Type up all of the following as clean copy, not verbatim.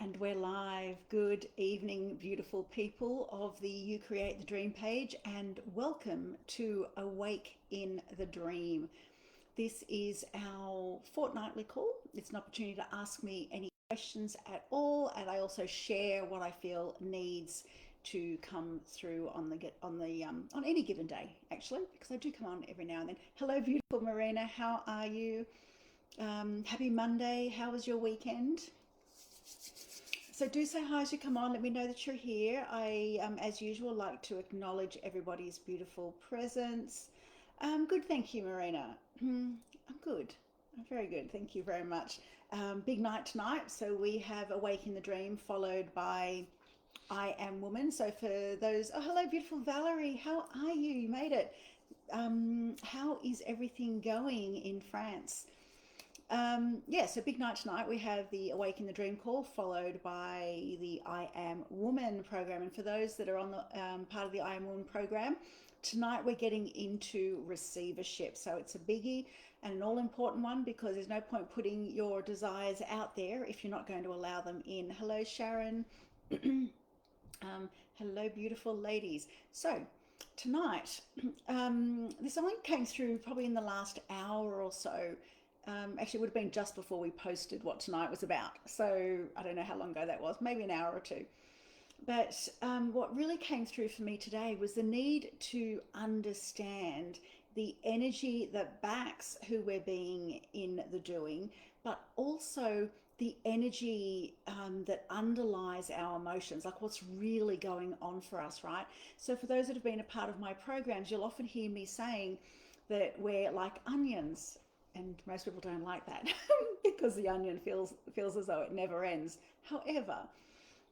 And we're live. Good evening, beautiful people of the You Create the Dream page, and welcome to Awake in the Dream. This is our fortnightly call. It's an opportunity to ask me any questions at all, and I also share what I feel needs to come through on any given day, actually, because I do come on every now and then. Hello, beautiful Marina. How are you? Happy Monday. How was your weekend? So do say hi as you come on. Let me know that you're here. I, as usual, like to acknowledge everybody's beautiful presence. Good, thank you, Marina. I'm good. I'm very good. Thank you very much. Big night tonight. So we have Awake in the Dream followed by I Am Woman. So for those, oh, hello, beautiful Valerie. How are you? You made it. How is everything going in France? Yeah, so big night tonight. We have the Awake in the Dream call followed by the I Am Woman program. And for those that are on the part of the I Am Woman program, tonight we're getting into receivership. So it's a biggie and an all important one because there's no point putting your desires out there if you're not going to allow them in. Hello, Sharon. Hello, beautiful ladies. So tonight, this only came through probably in the last hour or so. Actually, it would have been just before we posted what tonight was about. So I don't know how long ago that was, maybe an hour or two. But what really came through for me today was the need to understand the energy that backs who we're being in the doing, but also the energy that underlies our emotions, like what's really going on for us, right? So for those that have been a part of my programs, you'll often hear me saying that we're like onions, and most people don't like that because the onion feels as though it never ends. However,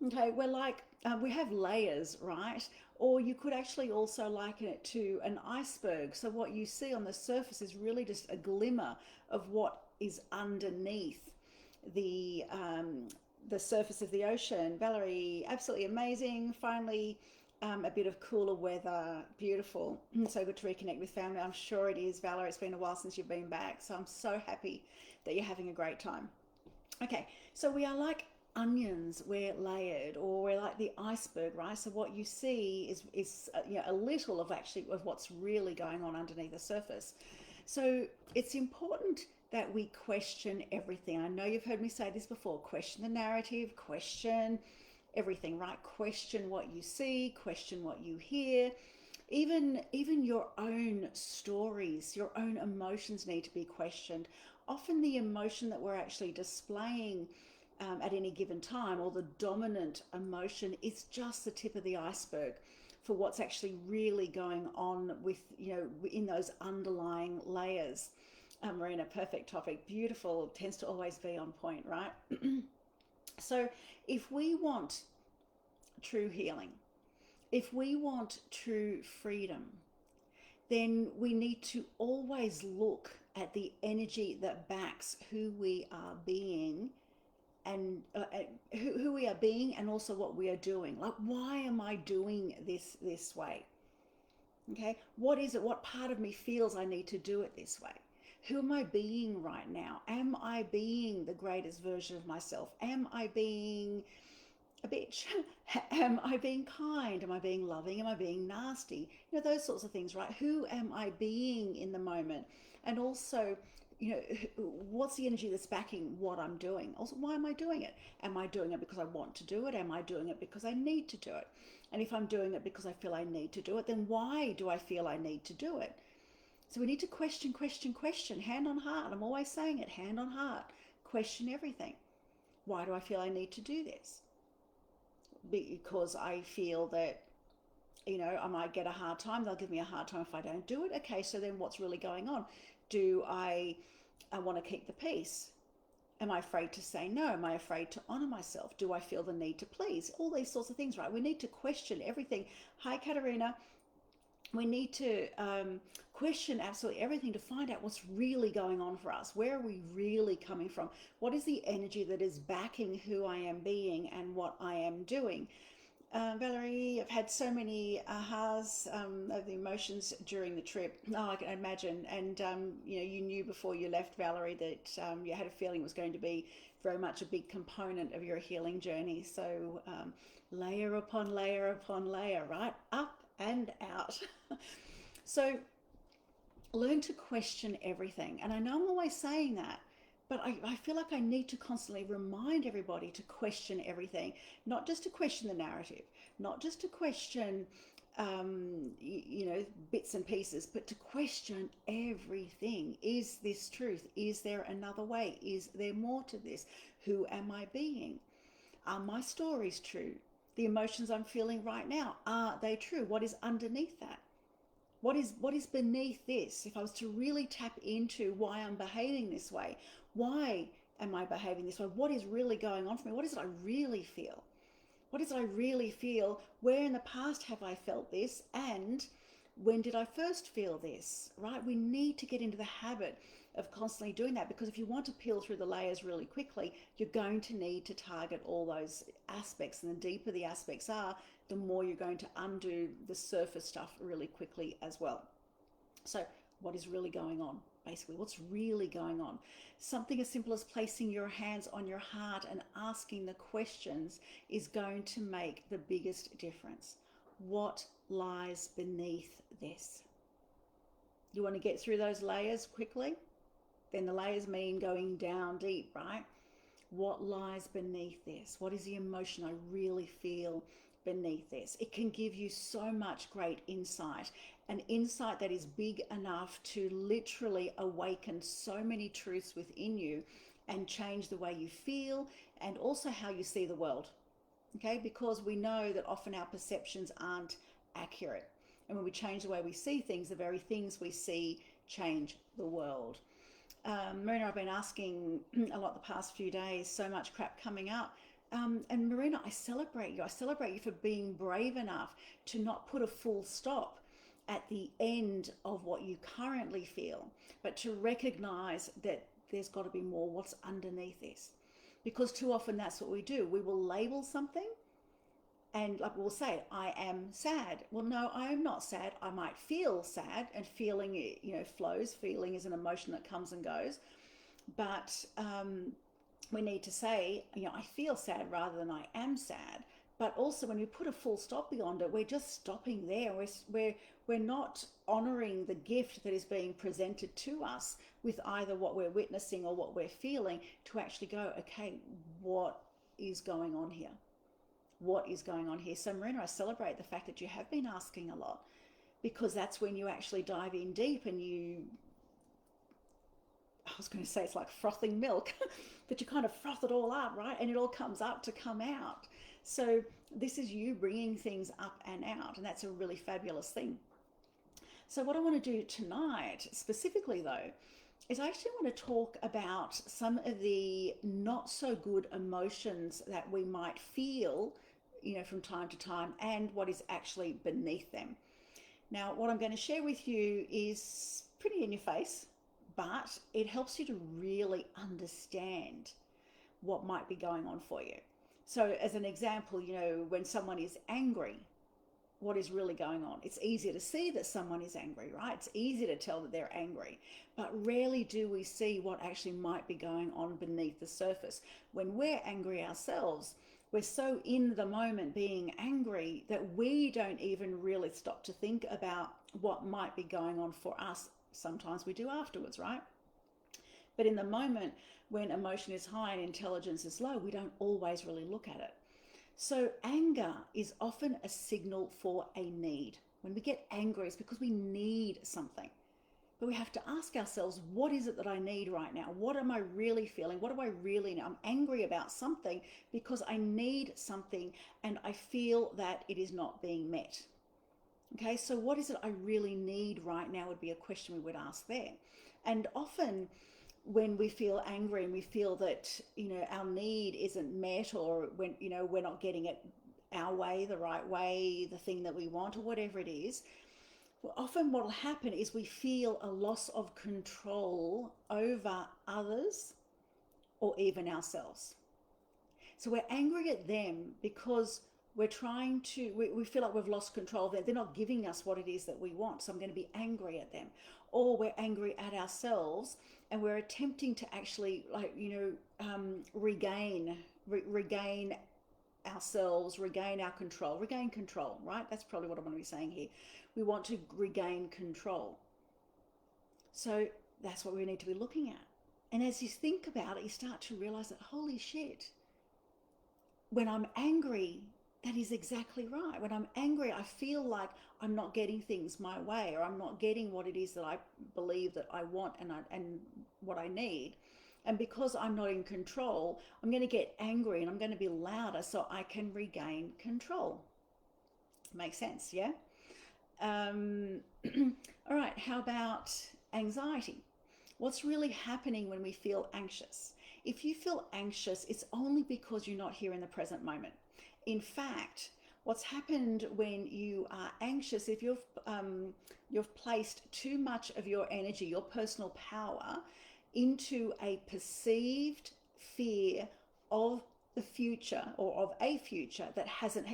okay, we're like we have layers, right? Or you could actually also liken it to an iceberg. So what you see on the surface is really just a glimmer of what is underneath the um, the surface of the ocean. Valerie, absolutely amazing. Finally, a bit of cooler weather, beautiful. So good to reconnect with family. I'm sure it is, Valerie. It's been a while since you've been back, so I'm so happy that you're having a great time. Okay, so we are like onions, we're layered, or we're like the iceberg, right? So what you see is a little of actually of what's really going on underneath the surface. So it's important that we question everything. I know you've heard me say this before: question the narrative, question everything, right? Question what you see, question what you hear. Even your own stories, your own emotions need to be questioned. Often the emotion that we're actually displaying at any given time, or the dominant emotion, is just the tip of the iceberg for what's actually really going on with, in those underlying layers. Marina, perfect topic, beautiful, tends to always be on point, right? So if we want true healing, if we want true freedom, then we need to always look at the energy that backs who we are being, and who we are being, and also what we are doing. Like, why am I doing this way? Okay, what is it? What part of me feels I need to do it this way? Who am I being right now? Am I being the greatest version of myself? Am I being a bitch? Am I being kind? Am I being loving? Am I being nasty? Those sorts of things, right? Who am I being in the moment? And also, what's the energy that's backing what I'm doing? Also, why am I doing it? Am I doing it because I want to do it? Am I doing it because I need to do it? And if I'm doing it because I feel I need to do it, then why do I feel I need to do it? So we need to question, hand on heart. I'm always saying it, hand on heart. Question everything. Why do I feel I need to do this? Because I feel that, I might get a hard time. They'll give me a hard time if I don't do it. Okay, so then what's really going on? Do I want to keep the peace? Am I afraid to say no? Am I afraid to honor myself? Do I feel the need to please? All these sorts of things, right? We need to question everything. Hi, Katerina. We need to question absolutely everything to find out what's really going on for us. Where are we really coming from? What is the energy that is backing who I am being and what I am doing? Valerie, I've had so many ahas of the emotions during the trip. Oh, I can imagine. And you knew before you left, Valerie, that you had a feeling it was going to be very much a big component of your healing journey. So layer upon layer upon layer, right? Up and out. So learn to question everything. And I know I'm always saying that, but I feel like I need to constantly remind everybody to question everything, not just to question the narrative, not just to question, bits and pieces, but to question everything. Is this truth? Is there another way? Is there more to this? Who am I being? Are my stories true? The emotions I'm feeling right now, are they true? What is underneath that? What is beneath this? If I was to really tap into why I'm behaving this way, why am I behaving this way? What is really going on for me? What is it I really feel? What is it I really feel? Where in the past have I felt this? And when did I first feel this? Right? We need to get into the habit of constantly doing that, because if you want to peel through the layers really quickly, you're going to need to target all those aspects. And the deeper the aspects are, the more you're going to undo the surface stuff really quickly as well. So what is really going on? Basically, what's really going on? Something as simple as placing your hands on your heart and asking the questions is going to make the biggest difference. What lies beneath this? You want to get through those layers quickly? Then the layers mean going down deep, right? What lies beneath this? What is the emotion I really feel beneath this? It can give you so much great insight, an insight that is big enough to literally awaken so many truths within you and change the way you feel and also how you see the world. Okay, because we know that often our perceptions aren't accurate. And when we change the way we see things, the very things we see change the world. Marina, I've been asking a lot the past few days, so much crap coming up. And Marina, I celebrate you. I celebrate you for being brave enough to not put a full stop at the end of what you currently feel, but to recognize that there's got to be more. What's underneath this? Because too often that's what we do. We will label something and like we'll say, I am sad. Well, no, I am not sad. I might feel sad, and feeling, flows. Feeling is an emotion that comes and goes. But we need to say, I feel sad rather than I am sad. But also when we put a full stop beyond it, we're just stopping there. We're not honoring the gift that is being presented to us with either what we're witnessing or what we're feeling, to actually go, okay, what is going on here? What is going on here? So Marina, I celebrate the fact that you have been asking a lot, because that's when you actually dive in deep and I was going to say it's like frothing milk, but you kind of froth it all up, right? And it all comes up to come out. So this is you bringing things up and out, and that's a really fabulous thing. So what I want to do tonight, specifically though, is I actually want to talk about some of the not so good emotions that we might feel, from time to time, and what is actually beneath them. Now, what I'm going to share with you is pretty in your face, but it helps you to really understand what might be going on for you. So as an example, when someone is angry, what is really going on? It's easier to see that someone is angry, right? It's easy to tell that they're angry, but rarely do we see what actually might be going on beneath the surface. When we're angry ourselves, we're so in the moment being angry that we don't even really stop to think about what might be going on for us. Sometimes we do afterwards, right? But in the moment when emotion is high and intelligence is low, we don't always really look at it. So anger is often a signal for a need. When we get angry, it's because we need something. But we have to ask ourselves, what is it that I need right now? What am I really feeling? What do I really need? I'm angry about something because I need something and I feel that it is not being met. Okay, so what is it I really need right now would be a question we would ask there. And often when we feel angry and we feel that, our need isn't met, or when, we're not getting it our way, the right way, the thing that we want, or whatever it is, well, often what will happen is we feel a loss of control over others or even ourselves. So we're angry at them because We're trying to, we feel like we've lost control. They're not giving us what it is that we want. So I'm going to be angry at them. Or we're angry at ourselves and we're attempting to actually, like, regain ourselves, regain our control, regain control, right? That's probably what I want to be saying here. We want to regain control. So that's what we need to be looking at. And as you think about it, you start to realize that, holy shit, when I'm angry, that is exactly right. When I'm angry, I feel like I'm not getting things my way, or I'm not getting what it is that I believe that I want and what I need. And because I'm not in control, I'm going to get angry and I'm going to be louder so I can regain control. Makes sense, yeah? All right, how about anxiety? What's really happening when we feel anxious? If you feel anxious, it's only because you're not here in the present moment. In fact, what's happened when you are anxious, if you've placed too much of your energy, your personal power, into a perceived fear of the future, or of a future that hasn't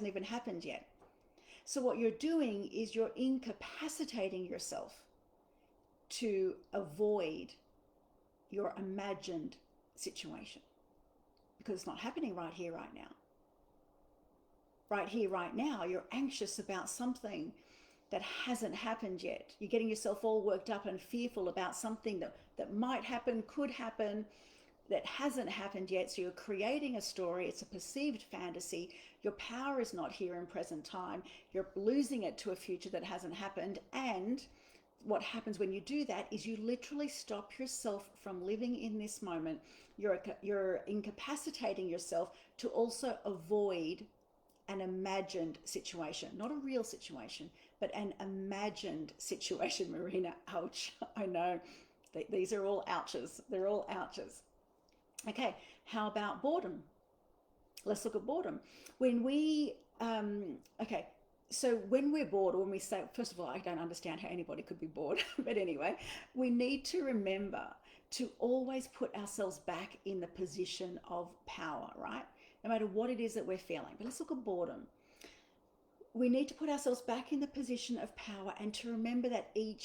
even happened yet. So what you're doing is you're incapacitating yourself to avoid your imagined situation, because it's not happening right here, right now. Right here, right now, you're anxious about something that hasn't happened yet. You're getting yourself all worked up and fearful about something that might happen, could happen, that hasn't happened yet. So you're creating a story. It's a perceived fantasy. Your power is not here in present time. You're losing it to a future that hasn't happened. And what happens when you do that is you literally stop yourself from living in this moment. You're incapacitating yourself to also avoid an imagined situation, not a real situation, but an imagined situation. Marina, ouch. I know. These are all ouches. They're all ouches. Okay, how about boredom? Let's look at boredom. When we, so when we're bored, or when we say, first of all, I don't understand how anybody could be bored, but anyway, we need to remember to always put ourselves back in the position of power, right? No matter what it is that we're feeling. But let's look at boredom. We need to put ourselves back in the position of power and to remember that in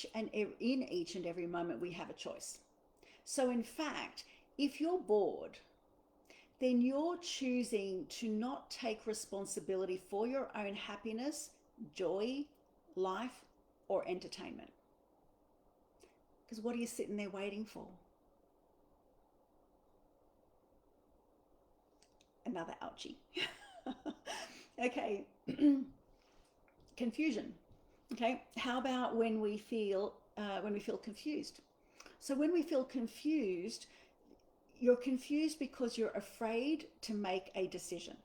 each and every moment we have a choice. So in fact, if you're bored, then you're choosing to not take responsibility for your own happiness, joy, life, or entertainment. Because what are you sitting there waiting for? Another ouchie. Okay. Confusion. Okay. How about when we feel confused? So when we feel confused, you're confused because you're afraid to make a decision.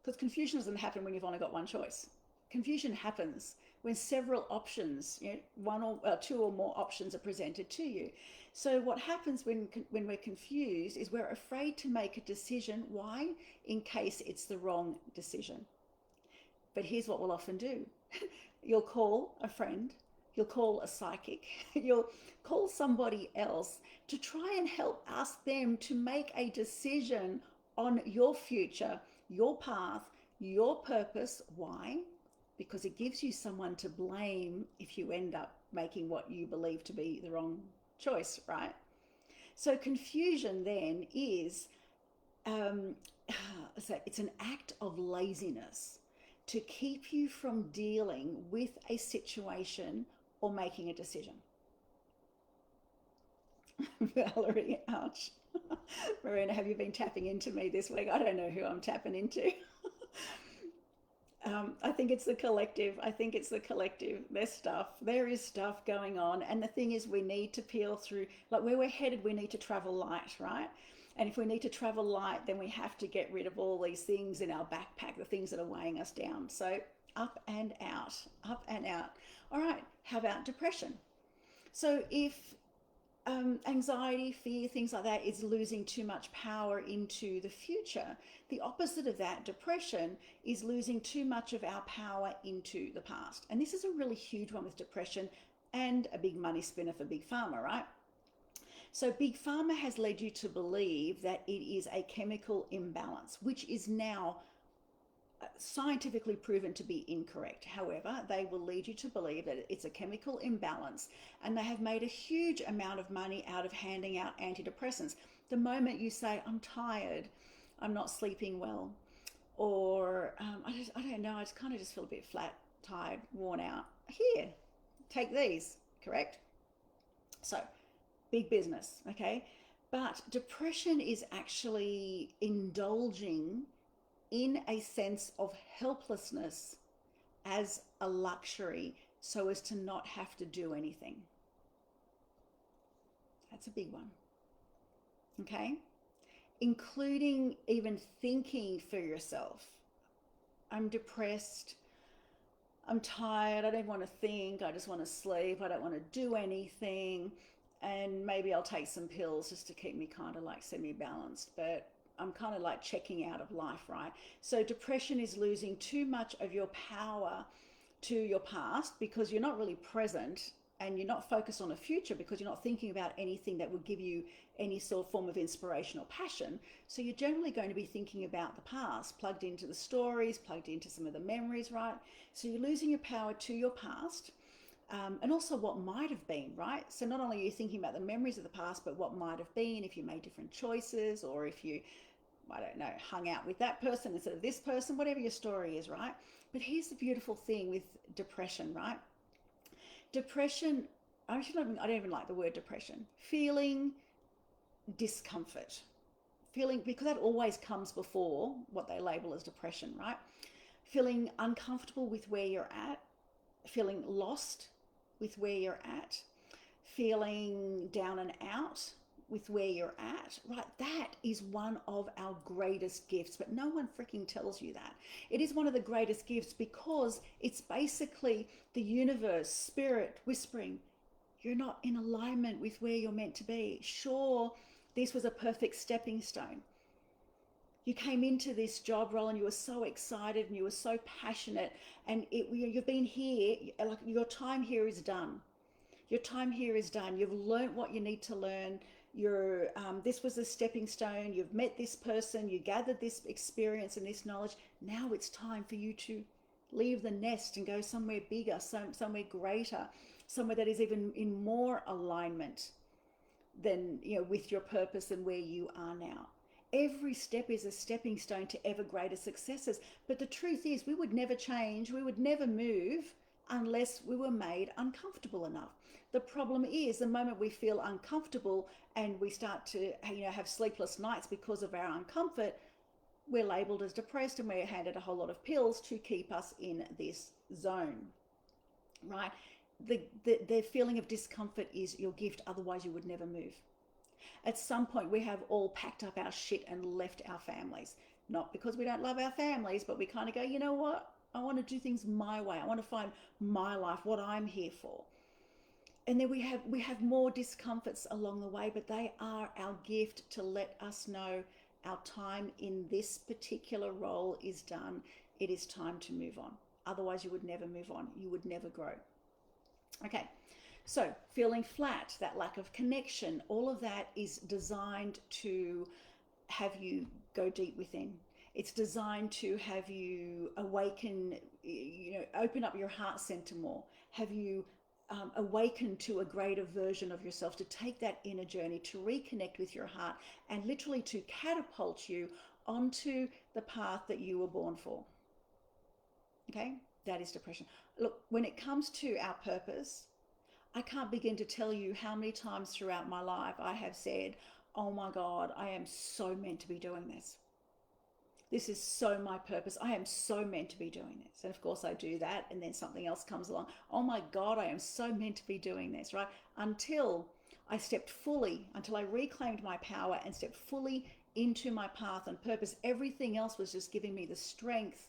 Because confusion doesn't happen when you've only got one choice. Confusion happens when several options, one or two or more options are presented to you. So what happens when we're confused is we're afraid to make a decision. Why? In case it's the wrong decision. But here's what we'll often do. You'll call a friend, you'll call a psychic, you'll call somebody else to try and ask them to make a decision on your future, your path, your purpose. Why? Because it gives you someone to blame if you end up making what you believe to be the wrong choice, right? So confusion then is, it's an act of laziness to keep you from dealing with a situation or making a decision. Valerie, ouch. Marina, have you been tapping into me this week? I don't know who I'm tapping into. I think it's the collective. There is stuff going on. And the thing is, we need to peel through, like where we're headed, we need to travel light, right? And if we need to travel light, then we have to get rid of all these things in our backpack, the things that are weighing us down. So up and out, up and out. All right, how about depression? So if anxiety, fear, things like that is losing too much power into the future, the opposite of that, depression, is losing too much of our power into the past. And this is a really huge one with depression and a big money spinner for Big Pharma, right? So Big Pharma has led you to believe that it is a chemical imbalance, which is now scientifically proven to be incorrect. However, they will lead you to believe that it's a chemical imbalance, and they have made a huge amount of money out of handing out antidepressants. The moment you say, I'm tired, I'm not sleeping well, or I don't know, I just kind of just feel a bit flat, tired, worn out. Here, take these, correct? So, big business, okay? But depression is actually indulging in a sense of helplessness as a luxury so as to not have to do anything. That's a big one, okay? Including even thinking for yourself. I'm depressed. I'm tired. I don't want to think. I just want to sleep. I don't want to do anything. And maybe I'll take some pills just to keep me kind of like semi-balanced. But I'm kind of like checking out of life, right? So depression is losing too much of your power to your past because you're not really present, and you're not focused on a future because you're not thinking about anything that would give you any sort of form of inspiration or passion. So you're generally going to be thinking about the past, plugged into the stories, plugged into some of the memories, right? So you're losing your power to your past, and also what might have been, right? So not only are you thinking about the memories of the past, but what might have been if you made different choices, or if you, I don't know, hung out with that person instead of this person, whatever your story is, right? But here's the beautiful thing with depression, right? Depression, I don't even like the word depression. Feeling discomfort. Feeling, because that always comes before what they label as depression, right? Feeling uncomfortable with where you're at, feeling lost with where you're at, feeling down and out with where you're at, right? That is one of our greatest gifts, but no one freaking tells you that. It is one of the greatest gifts because it's basically the universe, spirit whispering, you're not in alignment with where you're meant to be. Sure, this was a perfect stepping stone. You came into this job role and you were so excited and you were so passionate, and you've been here, like your time here is done. Your time here is done. You've learned what you need to learn. This was a stepping stone. You've met this person. You gathered this experience and this knowledge. Now it's time for you to leave the nest and go somewhere bigger, somewhere greater, somewhere that is even in more alignment than, with your purpose and where you are now. Every step is a stepping stone to ever greater successes. But the truth is, we would never change. We would never move unless we were made uncomfortable enough. The problem is the moment we feel uncomfortable and we start to have sleepless nights because of our uncomfort, we're labeled as depressed and we're handed a whole lot of pills to keep us in this zone, right? The feeling of discomfort is your gift, otherwise you would never move. At some point we have all packed up our shit and left our families, not because we don't love our families, but we kind of go, you know what, I want to do things my way. I want to find my life, what I'm here for. And then we have more discomforts along the way, but they are our gift to let us know our time in this particular role is done. It is time to move on. Otherwise you would never move on. You would never grow. Okay, so feeling flat, that lack of connection, all of that is designed to have you go deep within. It's designed to have you awaken, open up your heart center more, have you awaken to a greater version of yourself, to take that inner journey, to reconnect with your heart, and literally to catapult you onto the path that you were born for. Okay, that is depression. Look, when it comes to our purpose, I can't begin to tell you how many times throughout my life I have said, oh my God, I am so meant to be doing this. This is so my purpose. I am so meant to be doing this. And of course I do that, and then something else comes along. Oh my God, I am so meant to be doing this, right? Until I stepped fully, until I reclaimed my power and stepped fully into my path and purpose. Everything else was just giving me the strength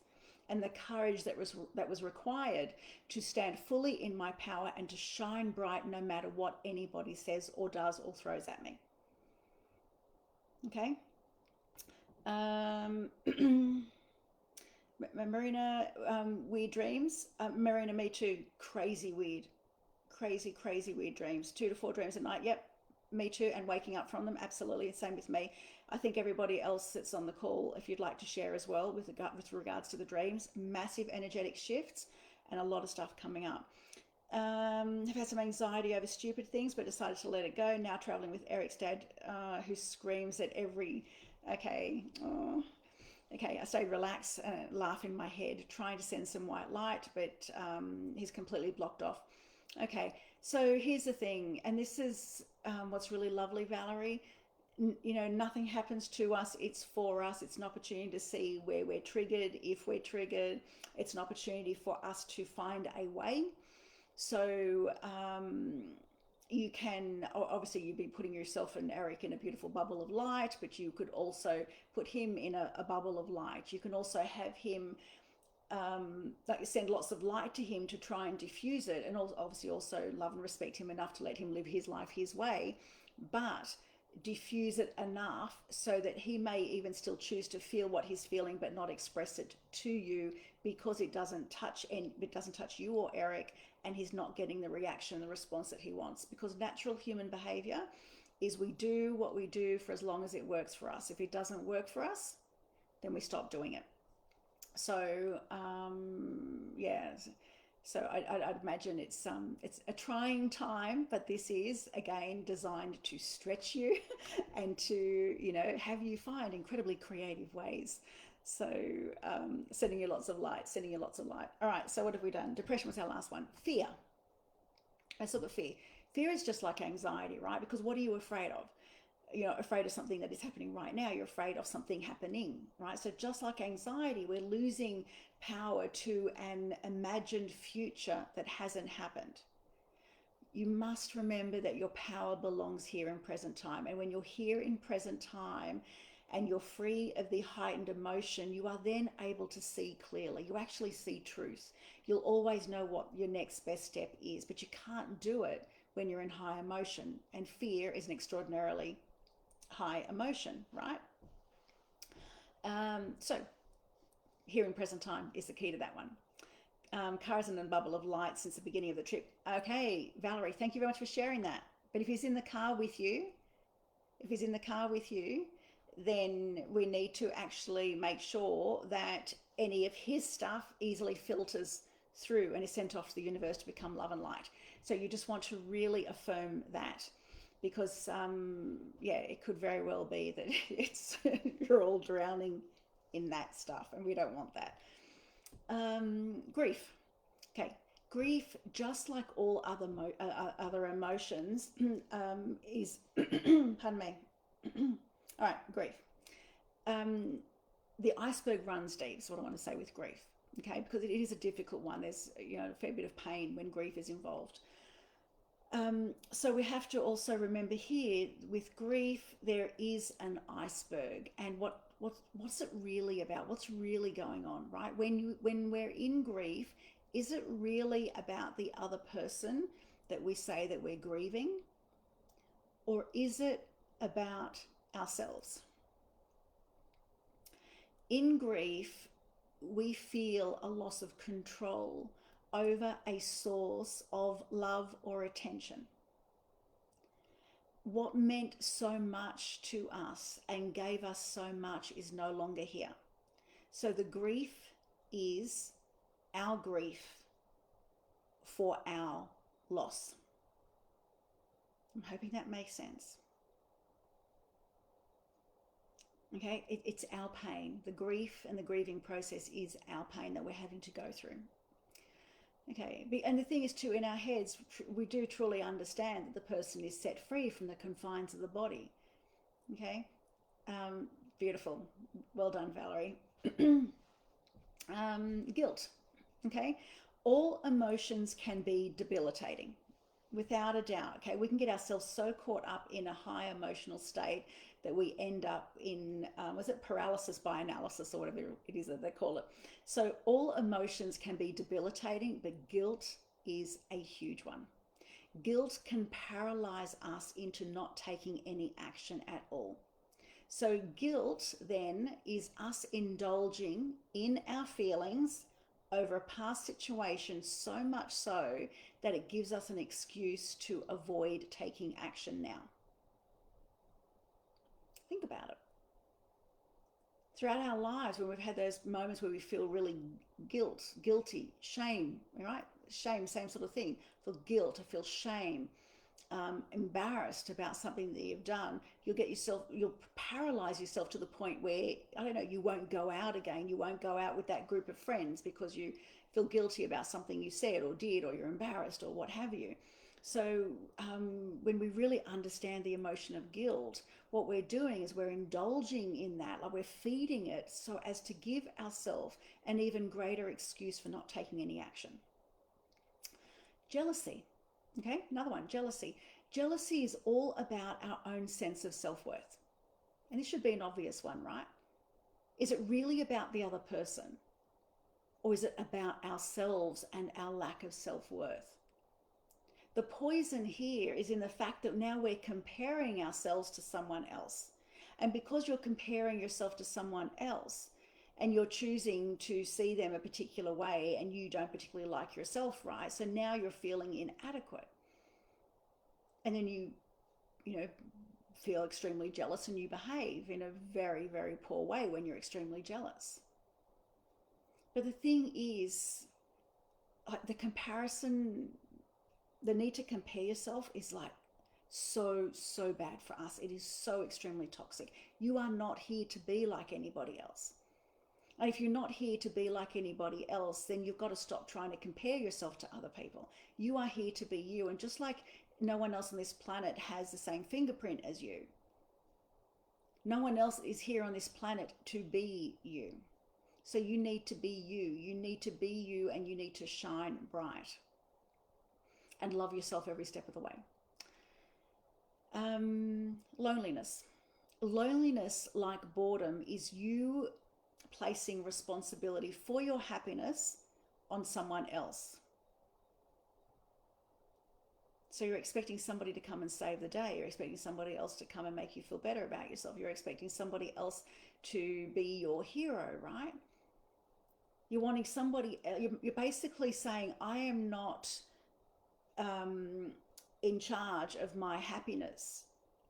and the courage that was required to stand fully in my power and to shine bright no matter what anybody says or does or throws at me. Okay? Marina, weird dreams. Marina, me too. Crazy weird dreams. 2 to 4 dreams a night. Yep. Me too, and waking up from them, absolutely. Same with me. I think everybody else that's on the call, if you'd like to share as well with regards to the dreams, massive energetic shifts and a lot of stuff coming up. I've had some anxiety over stupid things, but decided to let it go. Now traveling with Eric's dad, who screams at every. Okay, oh, okay. I say relax, laugh in my head, trying to send some white light, but he's completely blocked off. Okay, so here's the thing, and this is what's really lovely, Valerie. Nothing happens to us, it's for us. It's an opportunity to see where we're triggered, if we're triggered. It's an opportunity for us to find a way. So you can, obviously you'd be putting yourself and Eric in a beautiful bubble of light, but you could also put him in a bubble of light. You can also have him like send lots of light to him to try and diffuse it, and obviously also love and respect him enough to let him live his life his way, but diffuse it enough so that he may even still choose to feel what he's feeling but not express it to you, because it doesn't touch you or Eric, and he's not getting the reaction, the response that he wants. Because natural human behavior is we do what we do for as long as it works for us. If it doesn't work for us, then we stop doing it. So yeah, so I'd imagine it's a trying time, but this is again designed to stretch you and to have you find incredibly creative ways. So sending you lots of light, sending you lots of light. All right, so what have we done? Depression was our last one. Fear. Let's look at fear. Fear is just like anxiety, right? Because what are you afraid of? Afraid of something that is happening right now. You're afraid of something happening, right? So just like anxiety, we're losing power to an imagined future that hasn't happened. You must remember that your power belongs here in present time. And when you're here in present time and you're free of the heightened emotion, you are then able to see clearly. You actually see truth. You'll always know what your next best step is, but you can't do it when you're in high emotion. And fear is an extraordinarily high emotion, right? So here in present time is the key to that one. Cars in a bubble of light since the beginning of the trip. Okay, Valerie, thank you very much for sharing that. But if he's in the car with you, then we need to actually make sure that any of his stuff easily filters through and is sent off to the universe to become love and light. So you just want to really affirm that, because it could very well be that it's you're all drowning in that stuff, and we don't want that. Grief. Okay, grief, just like all other emotions, is pardon me. All right, grief. The iceberg runs deep is what I want to say with grief. Okay, because it is a difficult one. There's a fair bit of pain when grief is involved. So we have to also remember here with grief, there is an iceberg, and what's it really about? What's really going on, right? When we're in grief, is it really about the other person that we say that we're grieving, or is it about ourselves? In grief, we feel a loss of control over a source of love or attention. What meant so much to us and gave us so much is no longer here. So the grief is our grief for our loss. I'm hoping that makes sense. Okay, it's our pain. The grief and the grieving process is our pain that we're having to go through. Okay, and the thing is too, in our heads, we do truly understand that the person is set free from the confines of the body. Okay, beautiful. Well done, Valerie. Guilt. Okay, all emotions can be debilitating, without a doubt. Okay, we can get ourselves so caught up in a high emotional state that we end up in, was it paralysis by analysis or whatever it is that they call it. So all emotions can be debilitating, but guilt is a huge one. Guilt can paralyze us into not taking any action at all. So guilt then is us indulging in our feelings over a past situation, so much so that it gives us an excuse to avoid taking action now. Think about it. Throughout our lives, when we've had those moments where we feel really guilty, shame, right? Shame, same sort of thing. I feel guilt, I feel shame, embarrassed about something that you've done. You'll paralyze yourself to the point where, I don't know, you won't go out again. You won't go out with that group of friends because you feel guilty about something you said or did, or you're embarrassed or what have you. So when we really understand the emotion of guilt, what we're doing is we're indulging in that, like we're feeding it so as to give ourselves an even greater excuse for not taking any action. Jealousy. Okay, another one, jealousy. Jealousy is all about our own sense of self-worth. And this should be an obvious one, right? Is it really about the other person? Or is it about ourselves and our lack of self-worth? The poison here is in the fact that now we're comparing ourselves to someone else. And because you're comparing yourself to someone else and you're choosing to see them a particular way and you don't particularly like yourself, right? So now you're feeling inadequate. And then you feel extremely jealous and you behave in a very, very poor way when you're extremely jealous. But the thing is, the comparison, the need to compare yourself is like so bad for us. It is so extremely toxic. You are not here to be like anybody else. And if you're not here to be like anybody else, then you've got to stop trying to compare yourself to other people. You are here to be you. And just like no one else on this planet has the same fingerprint as you, no one else is here on this planet to be you. So you need to be you. You need to be you, and you need to shine bright and love yourself every step of the way. Loneliness. Loneliness, like boredom, is you placing responsibility for your happiness on someone else. So you're expecting somebody to come and save the day. You're expecting somebody else to come and make you feel better about yourself. You're expecting somebody else to be your hero, right? You're wanting somebody, you're basically saying, I am not in charge of my happiness,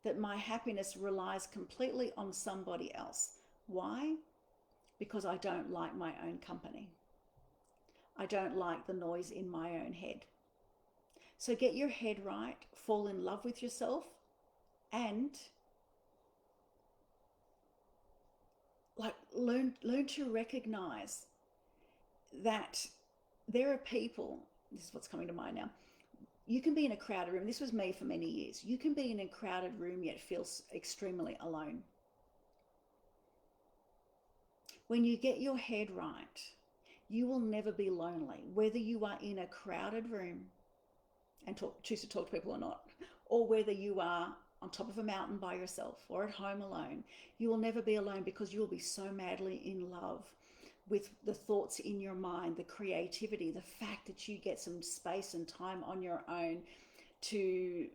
that my happiness relies completely on somebody else. Why? Because I don't like my own company. I don't like the noise in my own head. So get your head right, fall in love with yourself, and learn to recognize that there are people, this is what's coming to mind now, you can be in a crowded room. This was me for many years. You can be in a crowded room yet feel extremely alone. When you get your head right, you will never be lonely, whether you are in a crowded room and choose to talk to people or not, or whether you are on top of a mountain by yourself or at home alone. You will never be alone because you will be so madly in love with the thoughts in your mind, the creativity, the fact that you get some space and time on your own to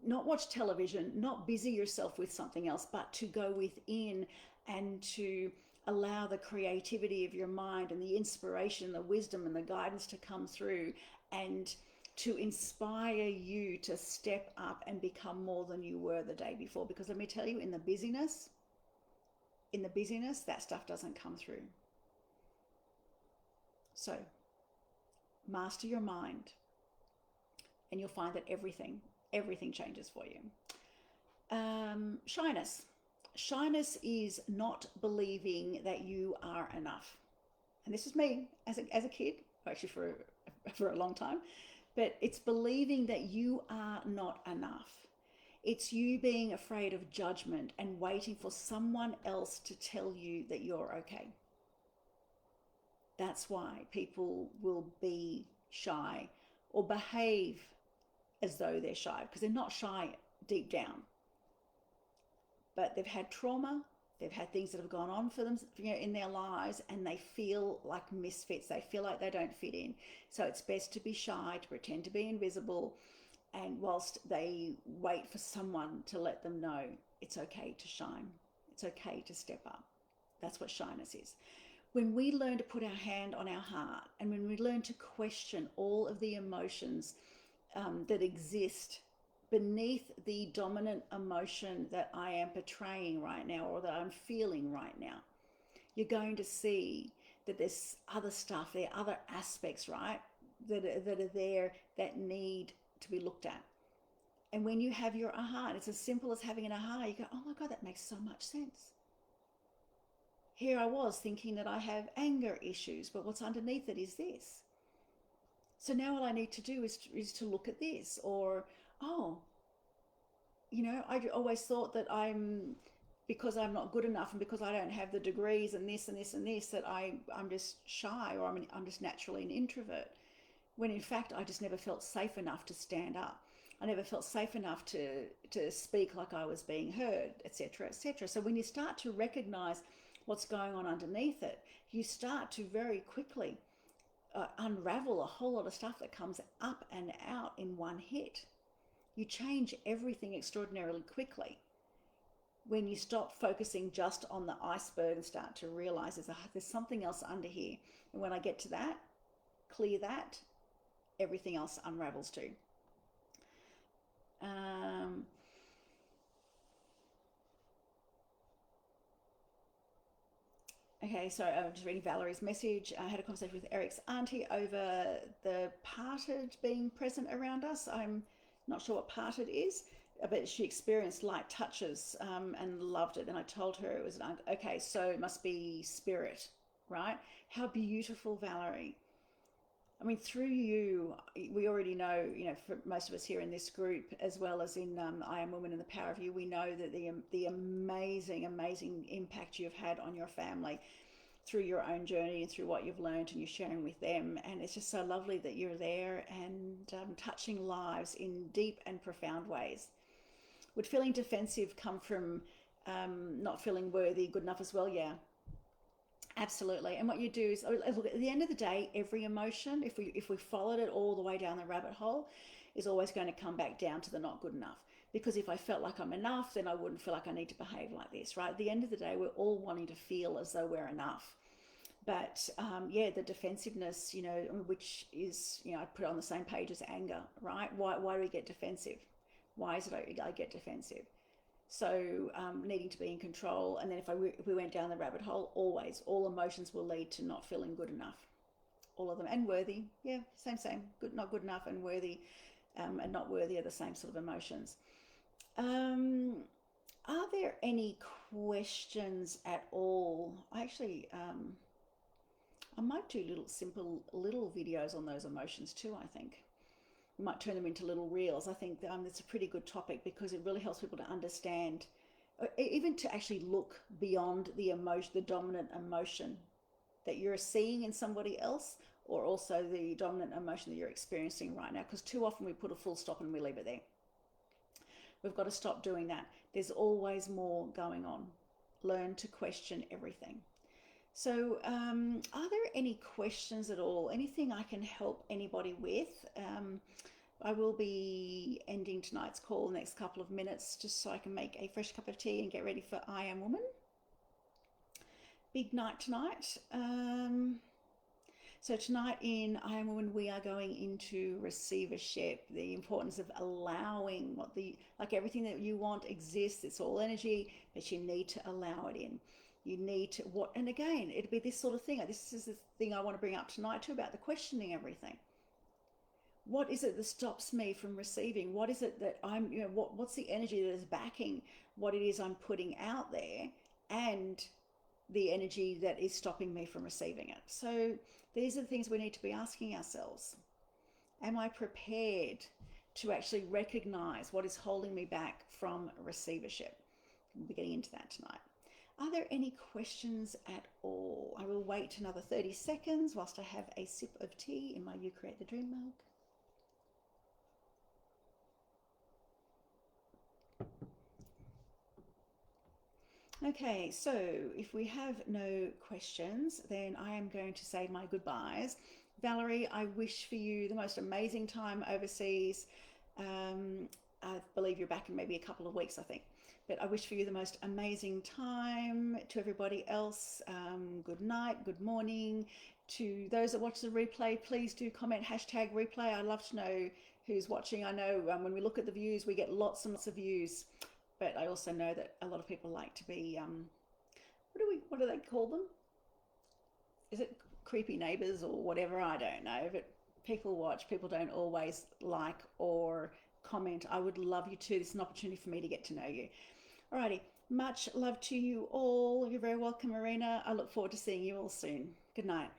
not watch television, not busy yourself with something else, but to go within and to allow the creativity of your mind and the inspiration, the wisdom and the guidance to come through and to inspire you to step up and become more than you were the day before. Because let me tell you, in the busyness, that stuff doesn't come through. So master your mind and you'll find that everything changes for you. Shyness. Shyness is not believing that you are enough. And this is me as a kid, actually for a long time, but it's believing that you are not enough. It's you being afraid of judgment and waiting for someone else to tell you that you're okay. That's why people will be shy or behave as though they're shy, because they're not shy deep down. But they've had trauma, they've had things that have gone on for them, in their lives, and they feel like misfits. They feel like they don't fit in. So it's best to be shy, to pretend to be invisible, and whilst they wait for someone to let them know it's okay to shine, it's okay to step up. That's what shyness is. When we learn to put our hand on our heart, and when we learn to question all of the emotions that exist beneath the dominant emotion that I am portraying right now or that I'm feeling right now, you're going to see that there's other stuff, there are other aspects, right, that are there that need to be looked at. And when you have your aha, and it's as simple as having an aha, you go, oh my God, that makes so much sense. Here I was thinking that I have anger issues, but what's underneath it is this. So now what I need to do is to look at this. Or, oh, I always thought that because I'm not good enough and because I don't have the degrees and this and this and this, that I'm just shy, or I'm just naturally an introvert. When in fact, I just never felt safe enough to stand up. I never felt safe enough to speak like I was being heard, etc., etc. So when you start to recognize what's going on underneath it, you start to very quickly unravel a whole lot of stuff that comes up and out in one hit. You change everything extraordinarily quickly when you stop focusing just on the iceberg and start to realize there's something else under here. And when I get to that, clear that, everything else unravels too. Okay, so I'm just reading Valerie's message. I had a conversation with Eric's auntie over the parted being present around us. I'm not sure what parted is, but she experienced light touches and loved it. And I told her it was okay, so it must be spirit, right? How beautiful, Valerie. I mean, through you, we already know, for most of us here in this group, as well as in I Am Woman and the Power of You, we know that the amazing, amazing impact you've had on your family through your own journey and through what you've learned and you're sharing with them. And it's just so lovely that you're there and touching lives in deep and profound ways. Would feeling defensive come from not feeling worthy, good enough as well? Yeah. Absolutely. And what you do is, look, at the end of the day, every emotion, if we followed it all the way down the rabbit hole, is always going to come back down to the not good enough. Because if I felt like I'm enough, then I wouldn't feel like I need to behave like this, right? At the end of the day, we're all wanting to feel as though we're enough. But the defensiveness, which is, I put it on the same page as anger, right? Why do we get defensive? Why is it I get defensive? So needing to be in control. And then if we went down the rabbit hole, all emotions will lead to not feeling good enough. All of them. And worthy. Yeah, same. Good, not good enough, and worthy and not worthy are the same sort of emotions. Are there any questions at all? I might do simple videos on those emotions too, I think. We might turn them into little reels. I think it's a pretty good topic because it really helps people to understand, even to actually look beyond the emotion, the dominant emotion that you're seeing in somebody else, or also the dominant emotion that you're experiencing right now. Because too often we put a full stop and we leave it there. We've got to stop doing that. There's always more going on. Learn to question everything. So are there any questions at all? Anything I can help anybody with? I will be ending tonight's call in the next couple of minutes just so I can make a fresh cup of tea and get ready for I Am Woman. Big night tonight. So tonight in I Am Woman, we are going into receivership, the importance of allowing everything that you want exists. It's all energy, but you need to allow it in. You need to, and again, it'd be this sort of thing. This is the thing I want to bring up tonight too, about the questioning everything. What is it that stops me from receiving? What is it that what's the energy that is backing what it is I'm putting out there, and the energy that is stopping me from receiving it? So these are the things we need to be asking ourselves. Am I prepared to actually recognize what is holding me back from receivership? We'll be getting into that tonight. Are there any questions at all? I will wait another 30 seconds whilst I have a sip of tea in my You Create the Dream mug. Okay, so if we have no questions, then I am going to say my goodbyes. Valerie, I wish for you the most amazing time overseas. I believe you're back in maybe a couple of weeks, I think. But I wish for you the most amazing time. To everybody else, good night, good morning. To those that watch the replay, please do comment #replay. I'd love to know who's watching. I know when we look at the views, we get lots and lots of views, but I also know that a lot of people like to be what do they call them? Is it creepy neighbors or whatever? I don't know, but people watch. People don't always like or comment. I would love you to. This is an opportunity for me to get to know you. Alrighty, much love to you all. You're very welcome, Marina. I look forward to seeing you all soon. Good night.